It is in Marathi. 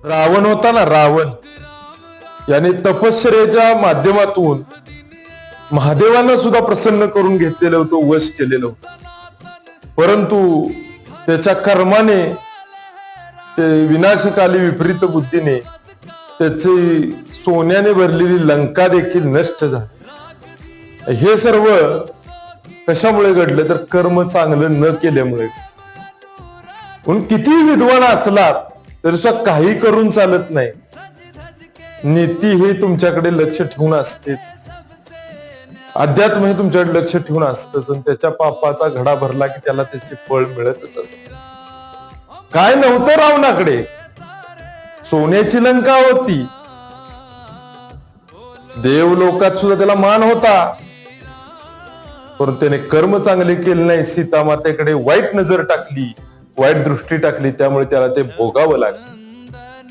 रावण होता ना, रावण याने तपश्चर्याच्या माध्यमातून महादेवांना सुद्धा प्रसन्न करून घेतलेलं होतं, वश केलेलं होतं. परंतु त्याच्या कर्माने, ते विनाशकाली विपरीत बुद्धीने त्याची सोन्याने भरलेली लंका देखील नष्ट झाली. हे सर्व कशामुळे घडलं तर कर्म चांगलं न केल्यामुळे. म्हणून किती विद्वान असला तरी सुद्धा काही करून चालत नाही. नीती हे तुमच्याकडे लक्ष ठेवून असते, अध्यात्म हे तुमच्याकडे लक्ष ठेवून असतच. त्याच्या पापाचा घडा भरला की त्याला त्याचे फळ मिळतच असत. काय नव्हतं रावणाकडे, सोन्याची लंका होती. देवलोकात सुद्धा त्याला मान होता, परंतु त्याने कर्म चांगले केले नाही. सीता मातेकडे वाईट नजर टाकली, वाईट दृष्टी टाकली, त्यामुळे त्याला ते भोगावं लागलं.